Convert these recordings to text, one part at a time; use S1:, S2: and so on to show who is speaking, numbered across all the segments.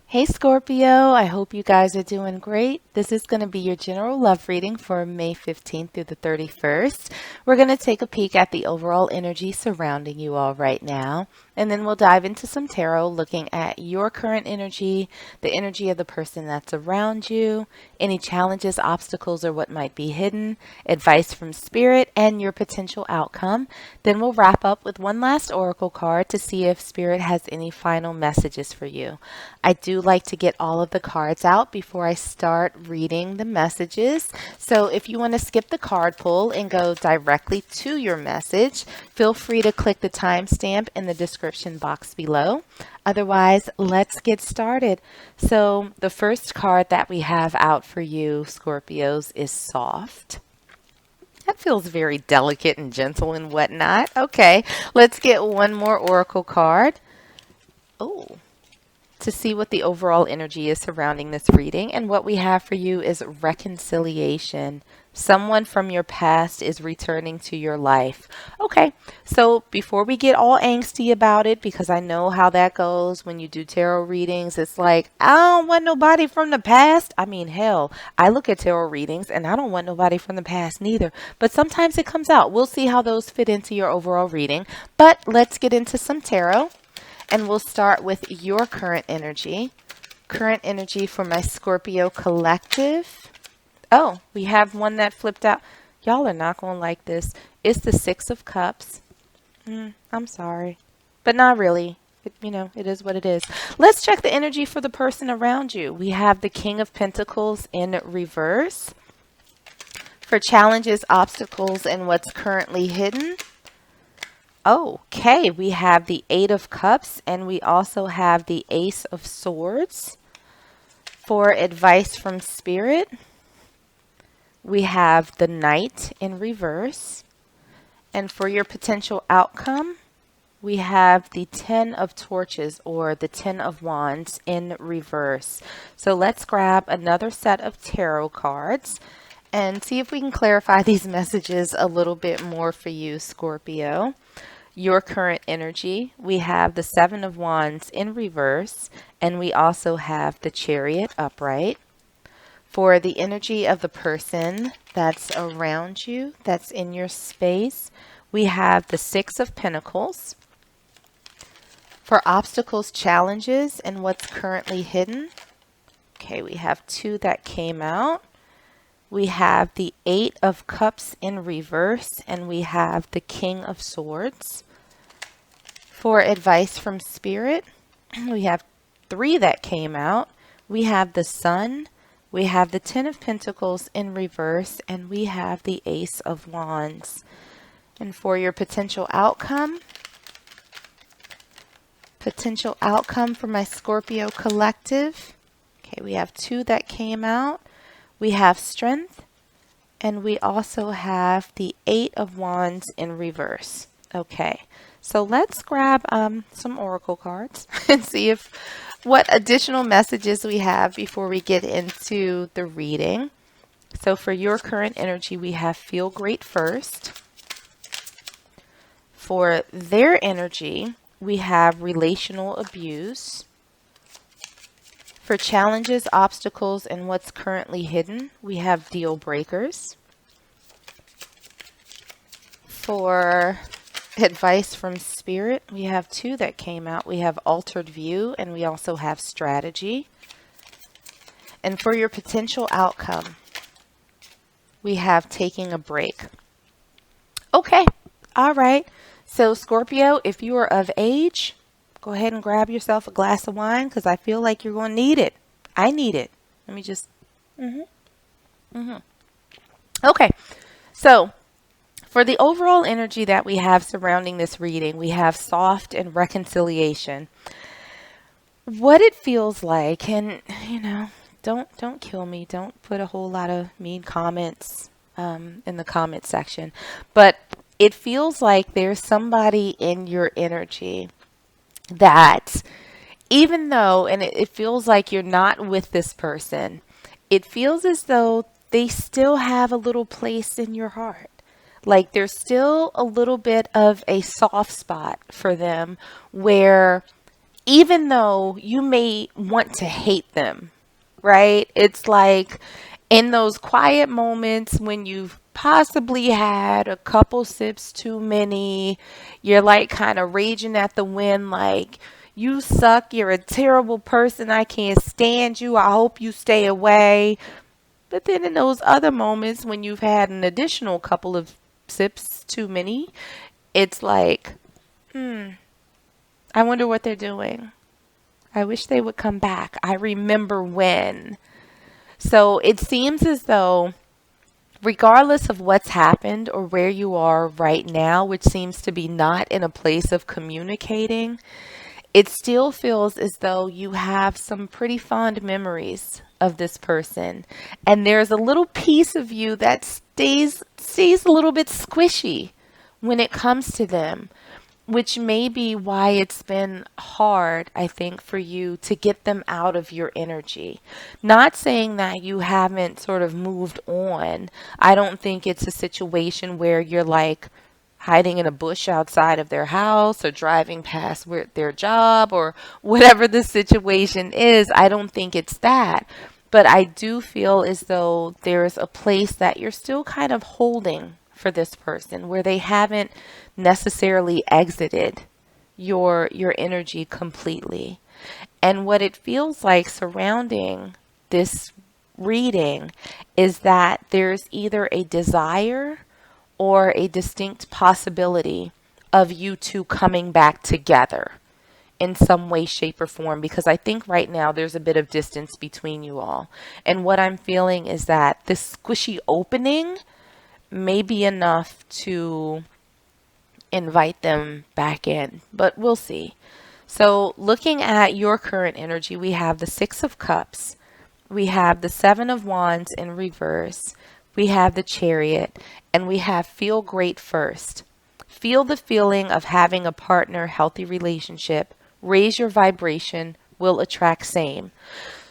S1: Hey Scorpio, I hope you guys are doing great. This is going to be your general love reading for May 15th through the 31st. We're going to take a peek at the overall energy surrounding you all right now, and then we'll dive into some tarot looking at your current energy, the energy of the person that's around you, any challenges, obstacles, or what might be hidden, advice from spirit, and your potential outcome. Then we'll wrap up with one last oracle card to see if spirit has any final messages for you. I do like to get all of the cards out before I start reading the messages. So if you want to skip the card pull and go directly to your message, feel free to click the timestamp in the description box below. Otherwise, let's get started. So the first card that we have out for you, Scorpios, is soft. That feels very delicate and gentle and whatnot. Okay, let's get one more oracle card. Oh, to see what the overall energy is surrounding this reading. And what we have for you is reconciliation. Someone from your past is returning to your life. Okay, so before we get all angsty about it, because I know how that goes when you do tarot readings, it's like, I don't want nobody from the past. I mean, hell, I look at tarot readings and I don't want nobody from the past neither. But sometimes it comes out. We'll see how those fit into your overall reading. But let's get into some tarot. And we'll start with your current energy. Current energy for my Scorpio collective. Oh, we have one that flipped out. Y'all are not going to like this. It's the Six of Cups. I'm sorry. But not really. It is what it is. Let's check the energy for the person around you. We have the King of Pentacles in reverse. For challenges, obstacles, and what's currently hidden. Okay, we have the Eight of Cups and we also have the Ace of Swords. For advice from Spirit, we have the Knight in reverse. And for your potential outcome, we have the Ten of Torches or the Ten of Wands in reverse. So let's grab another set of tarot cards and see if we can clarify these messages a little bit more for you, Scorpio. Your current energy, we have the Seven of Wands in reverse, and we also have the Chariot upright. For the energy of the person that's around you, that's in your space, we have the Six of Pentacles. For obstacles, challenges, and what's currently hidden, okay, we have two that came out. We have the Eight of Cups in reverse, and we have the King of Swords. For advice from Spirit, we have three that came out. We have the Sun, we have the Ten of Pentacles in reverse, and we have the Ace of Wands. And for your potential outcome for my Scorpio collective, okay, we have two that came out. We have Strength, and we also have the Eight of Wands in reverse. Okay, so let's grab some oracle cards and see what additional messages we have before we get into the reading. So for your current energy, we have Feel Great first. For their energy, we have Relational Abuse. For challenges, obstacles, and what's currently hidden, we have Deal Breakers. For advice from Spirit, we have two that came out. We have Altered View, and we also have Strategy. And for your potential outcome, we have Taking a Break. Okay, all right. So Scorpio, if you are of age, go ahead and grab yourself a glass of wine because I feel like you're going to need it. I need it. Let me just... Okay, so for the overall energy that we have surrounding this reading, we have soft and reconciliation. What it feels like, and don't kill me. Don't put a whole lot of mean comments in the comment section. But it feels like there's somebody in your energy that even though, and it feels like you're not with this person, it feels as though they still have a little place in your heart. Like there's still a little bit of a soft spot for them where even though you may want to hate them, right? It's like in those quiet moments when you've possibly had a couple sips too many, you're like kind of raging at the wind, like, you suck, you're a terrible person, I can't stand you, I hope you stay away. But then in those other moments when you've had an additional couple of sips too many, it's like, I wonder what they're doing. I wish they would come back. I remember when. So it seems as though, regardless of what's happened or where you are right now, which seems to be not in a place of communicating, it still feels as though you have some pretty fond memories of this person. And there's a little piece of you that stays a little bit squishy when it comes to them, which may be why it's been hard, I think, for you to get them out of your energy. Not saying that you haven't sort of moved on. I don't think it's a situation where you're like hiding in a bush outside of their house or driving past their job or whatever the situation is. I don't think it's that. But I do feel as though there's a place that you're still kind of holding for this person where they haven't necessarily exited your energy completely. And what it feels like surrounding this reading is that there's either a desire or a distinct possibility of you two coming back together in some way, shape, or form, because I think right now there's a bit of distance between you all. And what I'm feeling is that this squishy opening may be enough to invite them back in, but we'll see. So looking at your current energy, we have the Six of Cups, we have the Seven of Wands in reverse, we have the Chariot, and we have feel great first. Feel the feeling of having a partner, healthy relationship, raise your vibration, will attract same.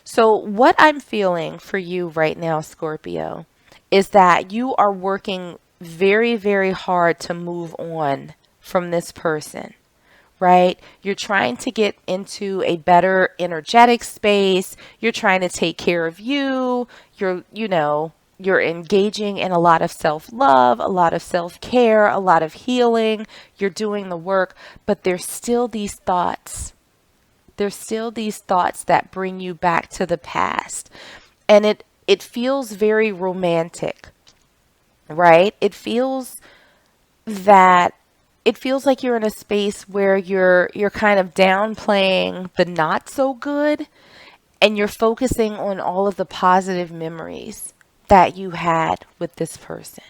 S1: So what I'm feeling for you right now, Scorpio, is that you are working very, very hard to move on from this person, right? You're trying to get into a better energetic space. You're trying to take care of you. You're engaging in a lot of self-love, a lot of self-care, a lot of healing. You're doing the work, but there's still these thoughts. There's still these thoughts that bring you back to the past. And it feels very romantic, right? It feels like you're in a space where you're kind of downplaying the not so good and you're focusing on all of the positive memories that you had with this person.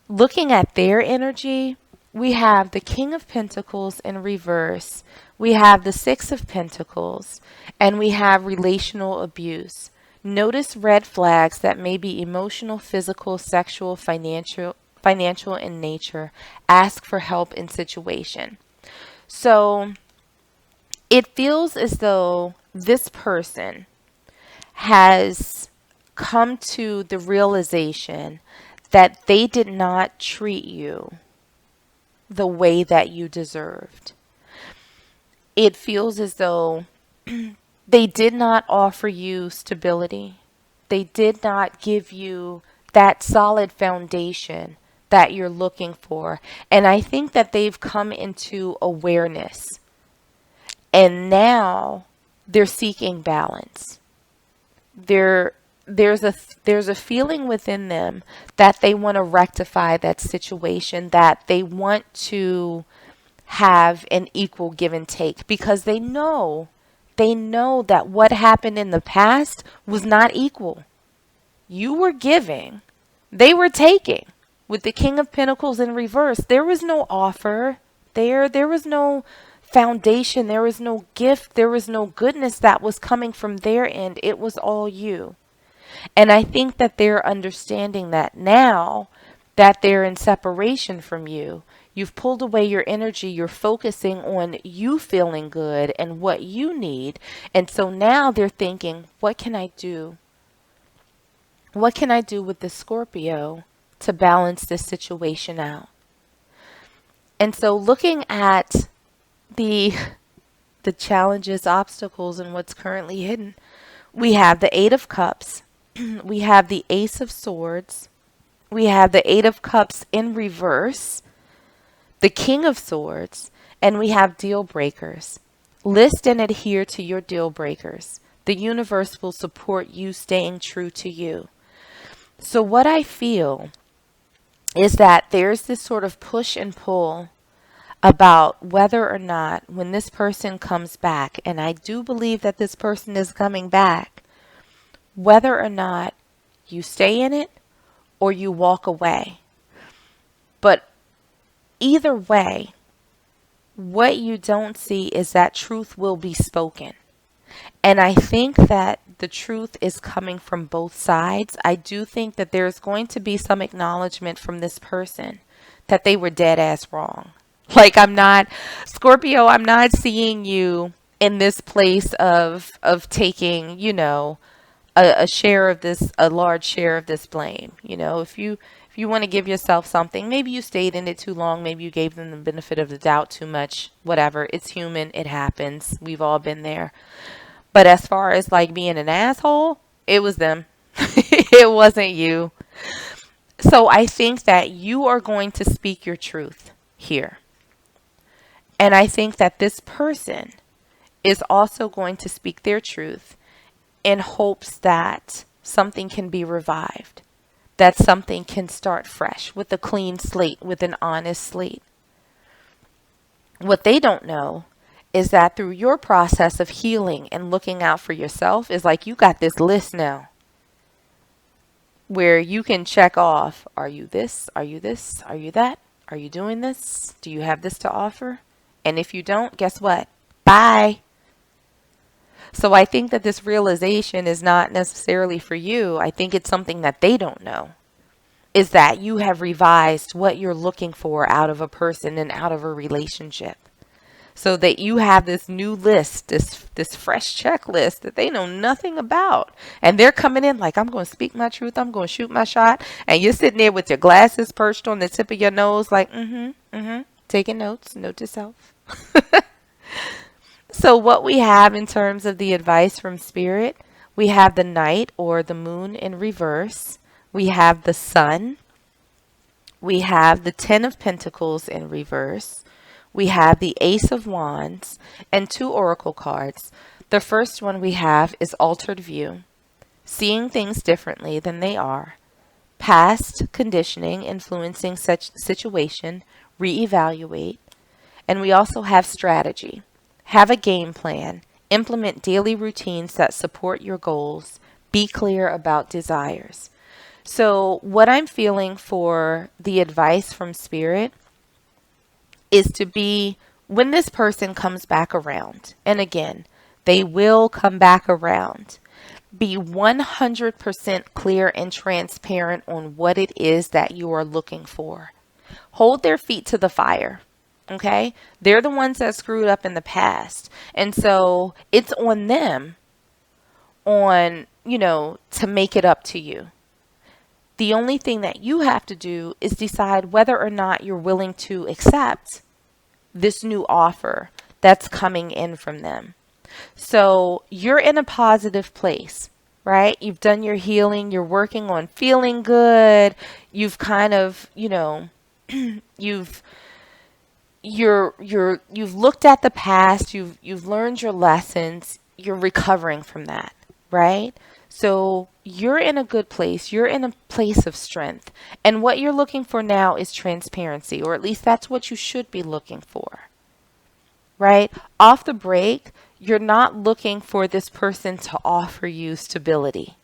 S1: Looking at their energy, we have the King of Pentacles in reverse, we have the Six of Pentacles, and we have relational abuse. Notice red flags that may be emotional, physical, sexual, financial in nature. Ask for help in situation. So it feels as though this person has come to the realization that they did not treat you the way that you deserved. It feels as though they did not offer you stability. They did not give you that solid foundation that you're looking for. And I think that they've come into awareness. And now they're seeking balance. There's a feeling within them that they want to rectify that situation, that they want to have an equal give and take, because they know that what happened in the past was not equal. You were giving, they were taking. With the King of Pentacles in reverse, there was no offer. There was no foundation. There was no gift. There was no goodness that was coming from their end. It was all you. And I think that they're understanding that now that they're in separation from you. You've pulled away your energy. You're focusing on you feeling good and what you need. And so now they're thinking, what can I do? What can I do with the Scorpio to balance this situation out? And so looking at the the challenges, obstacles, and what's currently hidden. We have the Eight of Cups. We have the Ace of Swords. We have the Eight of Cups in reverse, the King of Swords, and we have deal breakers. List and adhere to your deal breakers. The universe will support you staying true to you. So what I feel is that there's this sort of push and pull about whether or not when this person comes back, and I do believe that this person is coming back, whether or not you stay in it or you walk away. But either way, what you don't see is that truth will be spoken. And I think that the truth is coming from both sides. I do think that there's going to be some acknowledgement from this person that they were dead ass wrong. Like, Scorpio, I'm not seeing you in this place of taking, a share of this, a large share of this blame. If you want to give yourself something, maybe you stayed in it too long, maybe you gave them the benefit of the doubt too much, whatever. It's human, it happens. We've all been there. But as far as like being an asshole, it was them. It wasn't you. So I think that you are going to speak your truth here. And I think that this person is also going to speak their truth in hopes that something can be revived, that something can start fresh with a clean slate, with an honest slate. What they don't know is that through your process of healing and looking out for yourself is like you got this list now where you can check off, are you this? Are you this? Are you that? Are you doing this? Do you have this to offer? And if you don't, guess what? Bye. So I think that this realization is not necessarily for you. I think it's something that they don't know, is that you have revised what you're looking for out of a person and out of a relationship. So that you have this new list, this fresh checklist that they know nothing about. And they're coming in like, I'm going to speak my truth. I'm going to shoot my shot. And you're sitting there with your glasses perched on the tip of your nose like, taking notes, note to self. So what we have in terms of the advice from Spirit, we have the Knight or the Moon in reverse. We have the Sun. We have the Ten of Pentacles in reverse. We have the Ace of Wands and two Oracle cards. The first one we have is Altered View, seeing things differently than they are, past conditioning influencing such situation, reevaluate. And we also have Strategy, have a game plan, implement daily routines that support your goals, be clear about desires. So what I'm feeling for the advice from Spirit is to be, when this person comes back around, and again, they will come back around, be 100% clear and transparent on what it is that you are looking for. Hold their feet to the fire, okay? They're the ones that screwed up in the past. And so it's on them to make it up to you. The only thing that you have to do is decide whether or not you're willing to accept this new offer that's coming in from them. So you're in a positive place, right? You've done your healing. You're working on feeling good. You've kind of, you've looked at the past. You've learned your lessons. You're recovering from that, right? So you're in a good place. You're in a place of strength. And what you're looking for now is transparency, or at least that's what you should be looking for, right? Off the break, you're not looking for this person to offer you stability.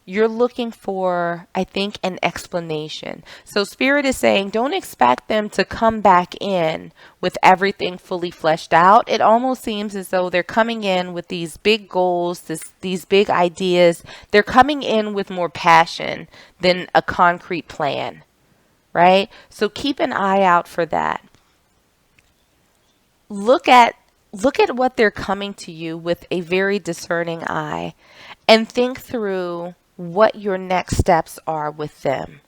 S1: You're looking for, I think, an explanation. So Spirit is saying, don't expect them to come back in with everything fully fleshed out. It almost seems as though they're coming in with these big goals, these big ideas. They're coming in with more passion than a concrete plan, right? So keep an eye out for that. Look at what they're coming to you with a very discerning eye, and think through what your next steps are with them,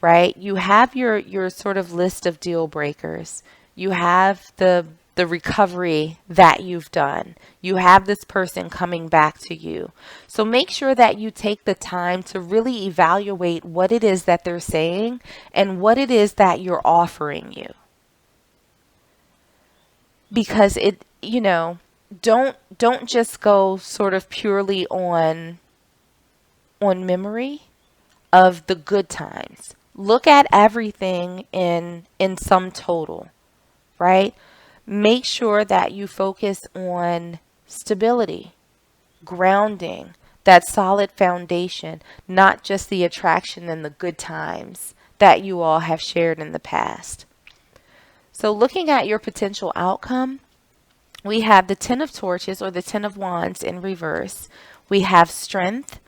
S1: right? You have your sort of list of deal breakers. You have the the recovery that you've done. You have this person coming back to you. So make sure that you take the time to really evaluate what it is that they're saying and what it is that you're offering you. Because don't just go sort of purely on memory of the good times. Look at everything in sum total, right? Make sure that you focus on stability, grounding, that solid foundation, not just the attraction and the good times that you all have shared in the past. So looking at your potential outcome, we have the Ten of Torches or the Ten of Wands in reverse. We have strength.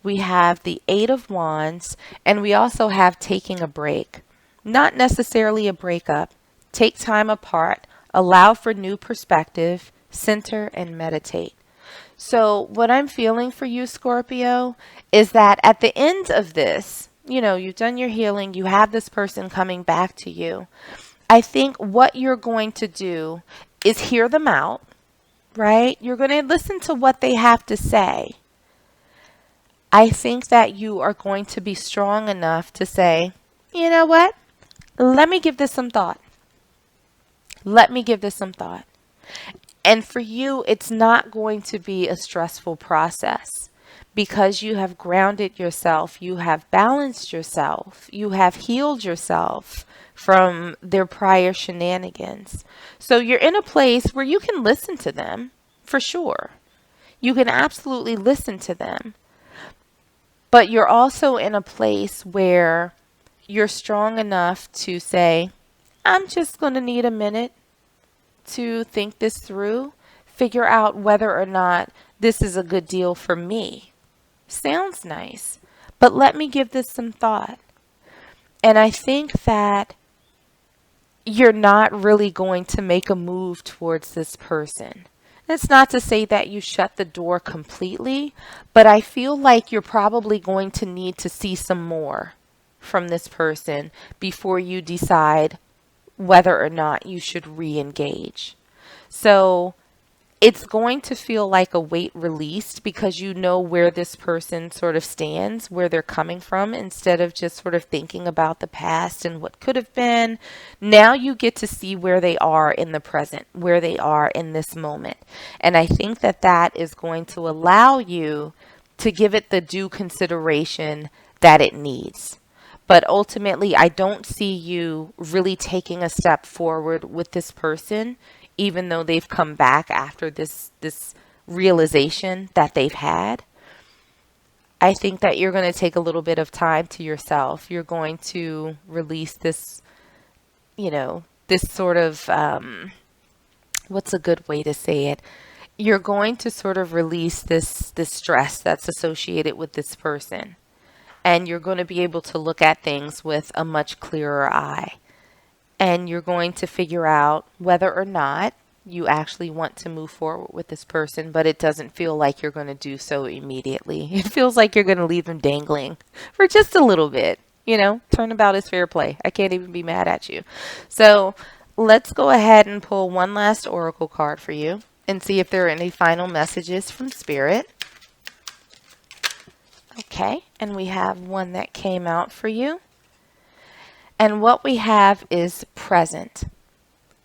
S1: We have the Eight of Wands. And we also have taking a break. Not necessarily a breakup. Take time apart. Allow for new perspective. Center and meditate. So what I'm feeling for you, Scorpio, is that at the end of this, you've done your healing. You have this person coming back to you. I think what you're going to do is hear them out, right? You're going to listen to what they have to say. I think that you are going to be strong enough to say, you know what? Let me give this some thought. Let me give this some thought. And for you, it's not going to be a stressful process because you have grounded yourself, you have balanced yourself, you have healed yourself from their prior shenanigans. So you're in a place where you can listen to them, for sure. You can absolutely listen to them. But you're also in a place where you're strong enough to say, I'm just going to need a minute to think this through, figure out whether or not this is a good deal for me. Sounds nice, but let me give this some thought. And I think that you're not really going to make a move towards this person. That's not to say that you shut the door completely, but I feel like you're probably going to need to see some more from this person before you decide whether or not you should re-engage. So it's going to feel like a weight released because you know where this person sort of stands, where they're coming from, instead of just sort of thinking about the past and what could have been. Now you get to see where they are in the present, where they are in this moment. And I think that that is going to allow you to give it the due consideration that it needs. But ultimately, I don't see you really taking a step forward with this person, even though they've come back after this realization that they've had. I think that you're going to take a little bit of time to yourself. You're going to release this, this sort of, what's a good way to say it? You're going to sort of release this stress that's associated with this person. And you're going to be able to look at things with a much clearer eye. And you're going to figure out whether or not you actually want to move forward with this person, but it doesn't feel like you're going to do so immediately. It feels like you're going to leave them dangling for just a little bit. Turnabout is fair play. I can't even be mad at you. So let's go ahead and pull one last oracle card for you and see if there are any final messages from Spirit. Okay, and we have one that came out for you. And what we have is present.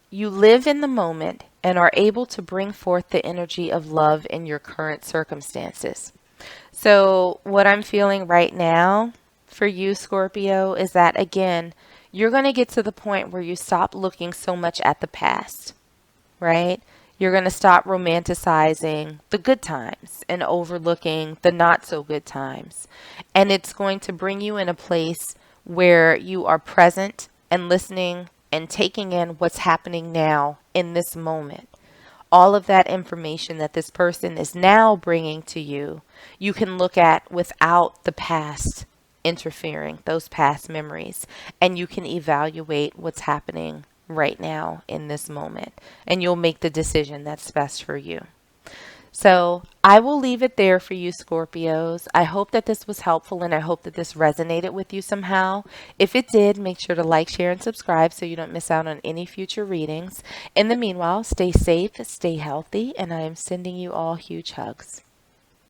S1: You live in the moment and are able to bring forth the energy of love in your current circumstances. So what I'm feeling right now for you, Scorpio, is that, again, you're going to get to the point where you stop looking so much at the past, right? You're going to stop romanticizing the good times and overlooking the not so good times. And it's going to bring you in a place where you are present and listening and taking in what's happening now in this moment. All of that information that this person is now bringing to you, you can look at without the past interfering, those past memories, and you can evaluate what's happening right now in this moment, and you'll make the decision that's best for you. So I will leave it there for you, Scorpios. I hope that this was helpful and I hope that this resonated with you somehow. If it did, make sure to like, share, and subscribe so you don't miss out on any future readings. In the meanwhile, stay safe, stay healthy, and I am sending you all huge hugs.